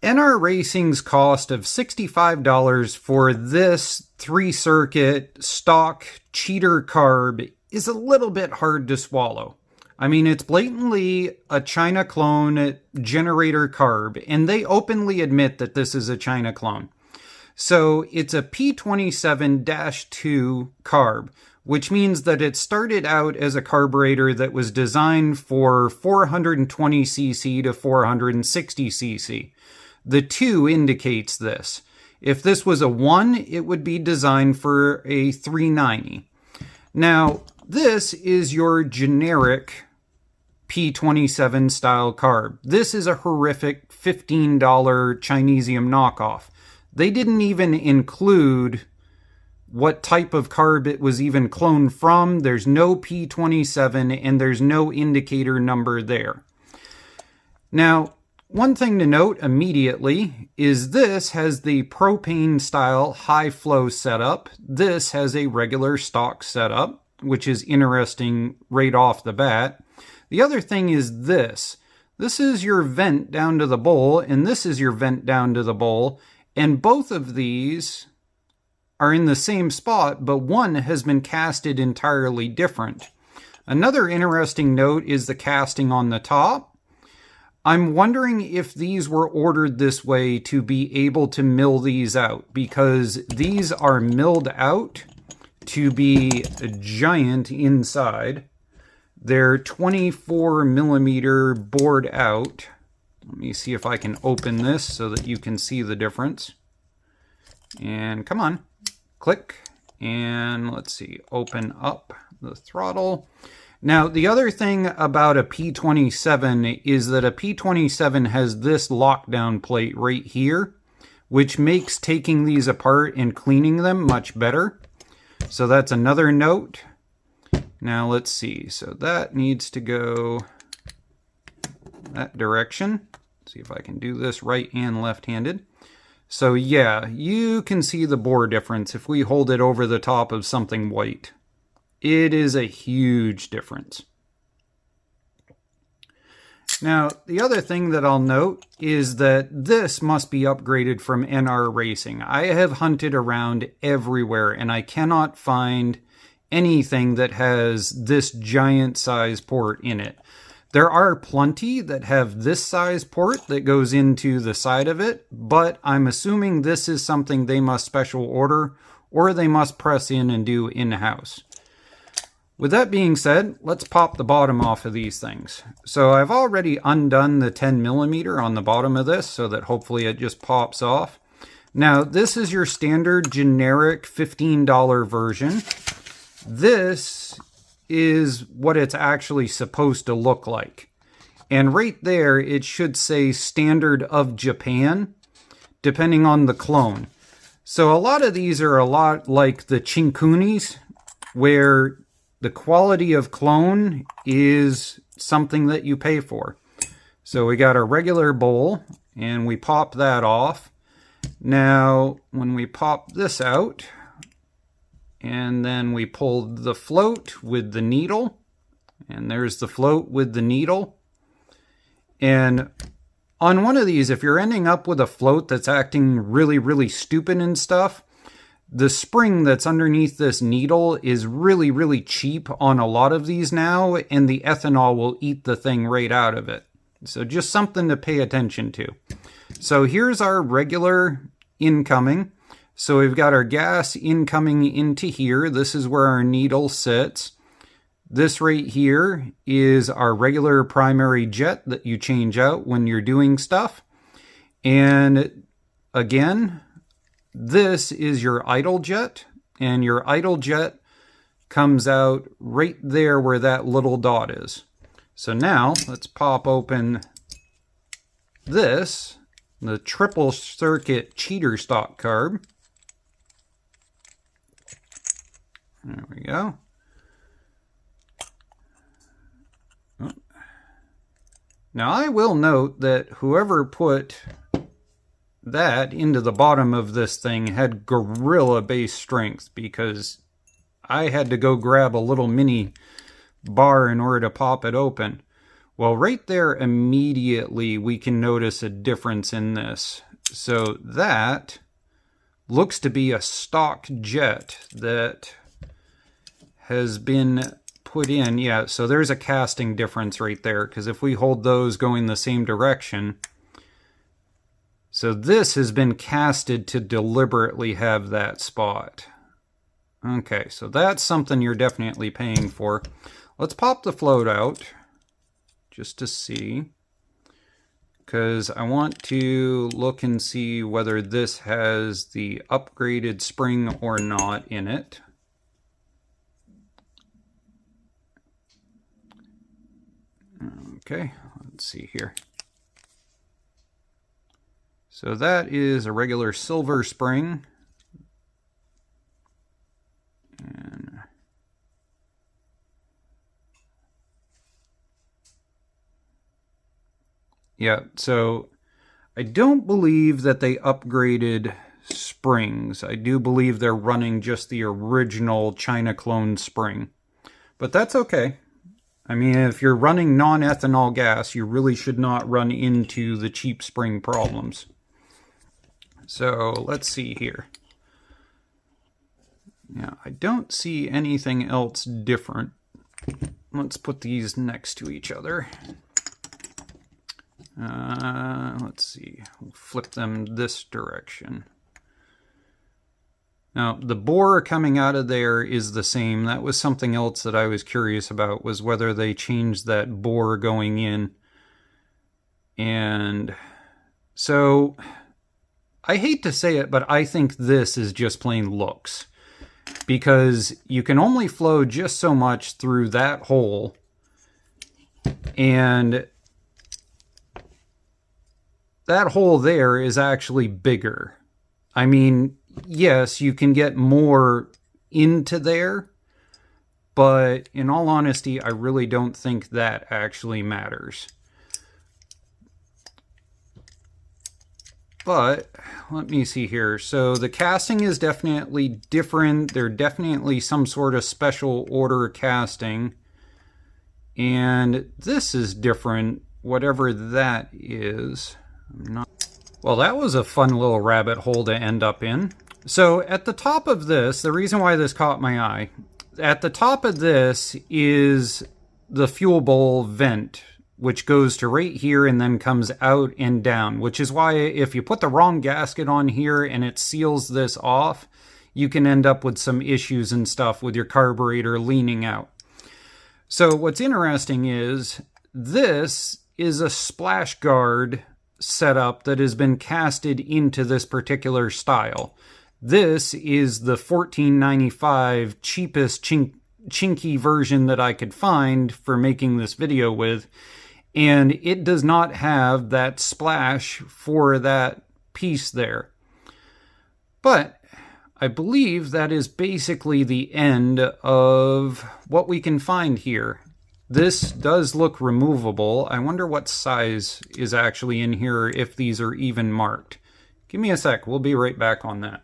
NR Racing's cost of $65 for this 3-circuit stock cheater carb is a little bit hard to swallow. I mean, it's blatantly a China clone generator carb, and they openly admit that this is a China clone. So it's a P27-2 carb, which means that it started out as a carburetor that was designed for 420cc to 460cc. The 2 indicates this. If this was a 1, it would be designed for a 390. Now, this is your generic P27 style carb. This is a horrific $15 Chinesium knockoff. They didn't even include what type of carb it was even cloned from. There's no P27 and there's no indicator number there. Now, one thing to note immediately is this has the propane style high flow setup. This has a regular stock setup, which is interesting right off the bat. The other thing is this. This is your vent down to the bowl, and this is your vent down to the bowl. And both of these are in the same spot, but one has been casted entirely different. Another interesting note is the casting on the top. I'm wondering if these were ordered this way to be able to mill these out, because these are milled out to be giant inside. They're 24 millimeter bored out. Let me see if I can open this so that you can see the difference. And come on, click. And let's see, open up the throttle. Now, the other thing about a P27 is that a P27 has this lockdown plate right here, which makes taking these apart and cleaning them much better. So that's another note. Now let's see, so that needs to go that direction. See if I can do this right and left-handed. So yeah, you can see the bore difference if we hold it over the top of something white. It is a huge difference. Now, the other thing that I'll note is that this must be upgraded from NR Racing. I have hunted around everywhere and I cannot find anything that has this giant size port in it. There are plenty that have this size port that goes into the side of it, but I'm assuming this is something they must special order or they must press in and do in-house. With that being said, let's pop the bottom off of these things. So I've already undone the 10 millimeter on the bottom of this so that hopefully it just pops off. Now, this is your standard generic $15 version. This is what it's actually supposed to look like. And right there, it should say standard of Japan, depending on the clone. So a lot of these are a lot like the Chinkunis, where the quality of clone is something that you pay for. So we got a regular bowl, and we pop that off. Now, when we pop this out, and then we pulled the float with the needle. And there's the float with the needle. And on one of these, if you're ending up with a float that's acting really, really stupid and stuff, the spring that's underneath this needle is really, really cheap on a lot of these now. And the ethanol will eat the thing right out of it. So just something to pay attention to. So here's our regular incoming. So we've got our gas incoming into here. This is where our needle sits. This right here is our regular primary jet that you change out when you're doing stuff. And again, this is your idle jet. And your idle jet comes out right there where that little dot is. So now let's pop open this, the triple circuit cheater stock carb. There we go. Now I will note that whoever put that into the bottom of this thing had gorilla base strength, because I had to go grab a little mini bar in order to pop it open. Well, right there, immediately, we can notice a difference in this. So that looks to be a stock jet that has been put in. Yeah, so there's a casting difference right there, because if we hold those going the same direction, so this has been casted to deliberately have that spot. Okay, so that's something you're definitely paying for. Let's pop the float out just to see, because I want to look and see whether this has the upgraded spring or not in it. Okay, let's see here. So that is a regular silver spring. And yeah, so I don't believe that they upgraded springs. I do believe they're running just the original China clone spring. But that's okay. I mean, if you're running non-ethanol gas, you really should not run into the cheap spring problems. So let's see here. Yeah, I don't see anything else different. Let's put these next to each other. Let's see. We'll flip them this direction. Now, the bore coming out of there is the same. That was something else that I was curious about, was whether they changed that bore going in. And so, I hate to say it, but I think this is just plain looks. Because you can only flow just so much through that hole. And that hole there is actually bigger. I mean, yes, you can get more into there, but in all honesty, I really don't think that actually matters. But let me see here. So the casting is definitely different. They're definitely some sort of special order casting. And this is different, whatever that is. Well, that was a fun little rabbit hole to end up in. So at the top of this, the reason why this caught my eye, at the top of this is the fuel bowl vent, which goes to right here and then comes out and down, which is why if you put the wrong gasket on here and it seals this off, you can end up with some issues and stuff with your carburetor leaning out. So what's interesting is this is a splash guard setup that has been casted into this particular style. This is the $14.95 cheapest chinky version that I could find for making this video with. And it does not have that splash for that piece there. But I believe that is basically the end of what we can find here. This does look removable. I wonder what size is actually in here, if these are even marked. Give me a sec, we'll be right back on that.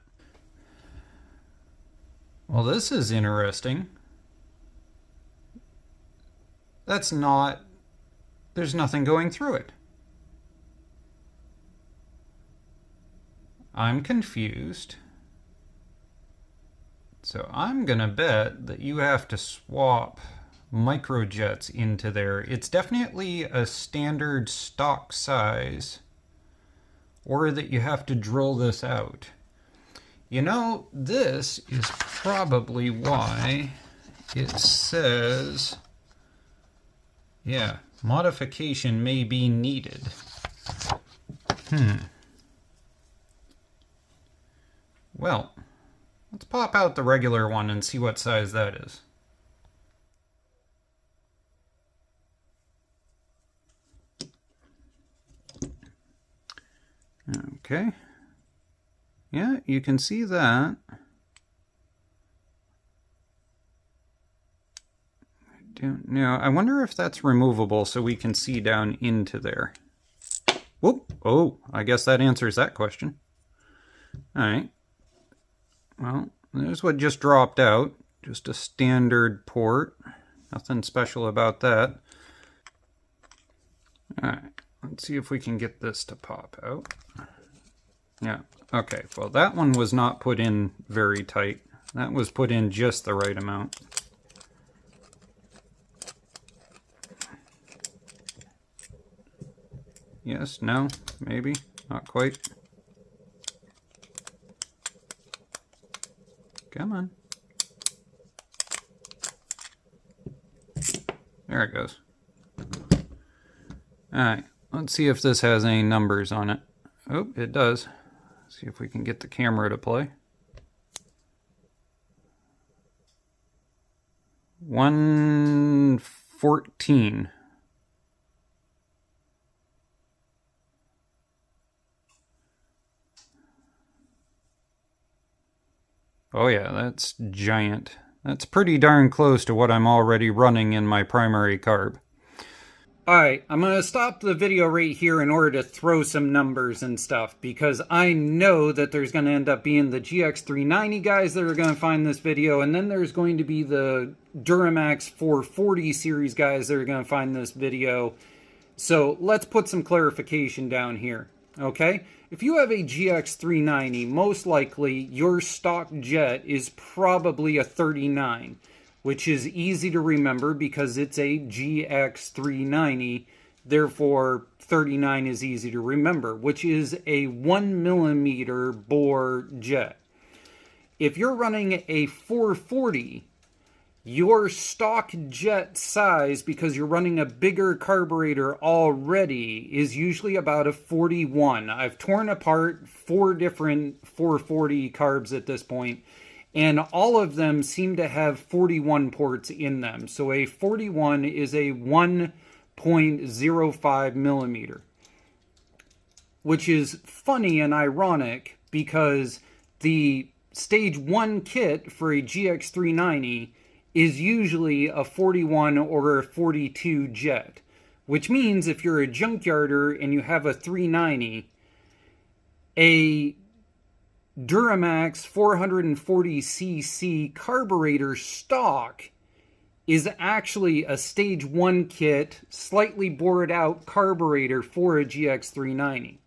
Well, this is interesting. That's not... There's nothing going through it. I'm confused. So I'm gonna bet that you have to swap microjets into there. It's definitely a standard stock size, or that you have to drill this out. You know, this is probably why it says, yeah, modification may be needed. Well, let's pop out the regular one and see what size that is. Okay. Yeah, you can see that. I don't know. I wonder if that's removable so we can see down into there. Whoop. Oh, I guess that answers that question. All right. Well, there's what just dropped out. Just a standard port. Nothing special about that. Alright, let's see if we can get this to pop out. Yeah, okay, well that one was not put in very tight. That was put in just the right amount. Yes, no, maybe, not quite. Come on. There it goes. Alright, let's see if this has any numbers on it. Oh, it does. See if we can get the camera to play. 114. Oh yeah, that's giant. That's pretty darn close to what I'm already running in my primary carb. Alright, I'm going to stop the video right here in order to throw some numbers and stuff, because I know that there's going to end up being the GX390 guys that are going to find this video, and then there's going to be the Duramax 440 series guys that are going to find this video. So let's put some clarification down here, okay? If you have a GX390, most likely your stock jet is probably a 39. Which is easy to remember because it's a GX390, therefore 39 is easy to remember, which is a 1mm bore jet. If you're running a 440, your stock jet size, because you're running a bigger carburetor already, is usually about a 41. I've torn apart 4 different 440 carbs at this point, and all of them seem to have 41 ports in them. So a 41 is a 1.05 millimeter, which is funny and ironic because the stage 1 kit for a GX390 is usually a 41 or a 42 jet, which means if you're a junkyarder and you have a 390, a Duramax 440cc carburetor stock is actually a stage 1 kit, slightly bored out carburetor for a GX390.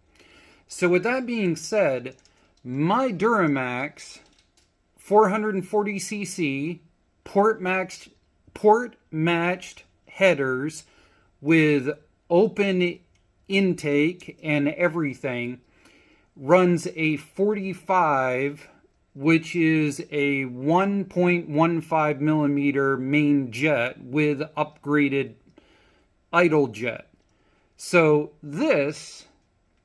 So with that being said, my Duramax 440cc port matched headers with open intake and everything runs a 45, which is a 1.15 millimeter main jet with upgraded idle jet. So this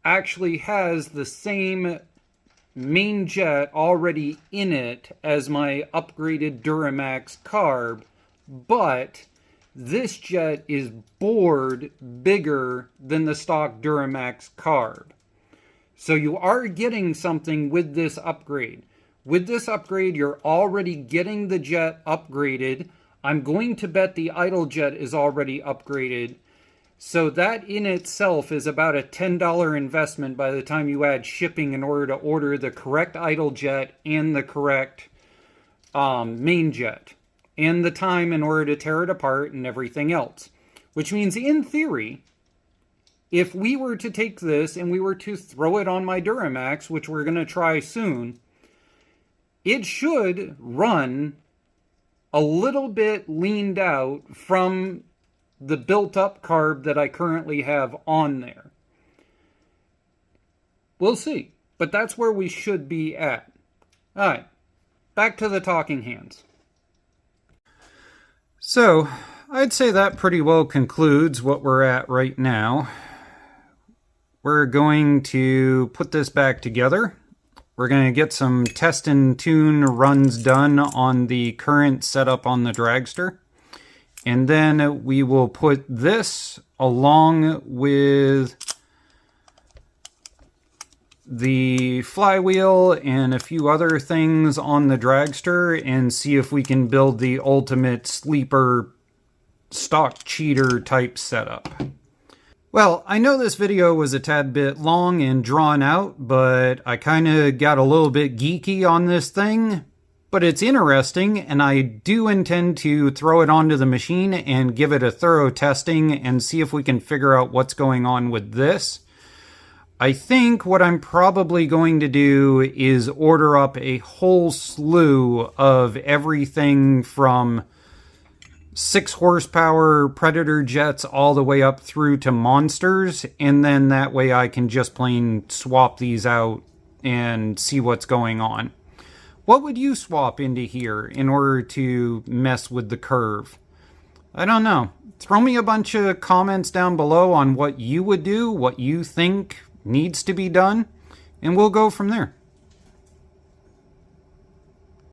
actually has the same main jet already in it as my upgraded Duramax carb, but this jet is bored bigger than the stock Duramax carb. So you are getting something with this upgrade. With this upgrade, you're already getting the jet upgraded. I'm going to bet the idle jet is already upgraded. So that in itself is about a $10 investment by the time you add shipping in order to order the correct idle jet and the correct main jet. And the time in order to tear it apart and everything else. Which means, in theory, if we were to take this and we were to throw it on my Duramax, which we're going to try soon, it should run a little bit leaned out from the built-up carb that I currently have on there. We'll see, but that's where we should be at. All right, back to the talking hands. So, I'd say that pretty well concludes what we're at right now. We're going to put this back together. We're going to get some test and tune runs done on the current setup on the dragster. And then we will put this along with the flywheel and a few other things on the dragster and see if we can build the ultimate sleeper stock cheater type setup. Well, I know this video was a tad bit long and drawn out, but I kind of got a little bit geeky on this thing. But it's interesting, and I do intend to throw it onto the machine and give it a thorough testing and see if we can figure out what's going on with this. I think what I'm probably going to do is order up a whole slew of everything from 6 horsepower Predator jets all the way up through to monsters, and then that way I can just plain swap these out and see what's going on. What would you swap into here in order to mess with the curve? I don't know. Throw me a bunch of comments down below on what you would do, what you think needs to be done, and we'll go from there.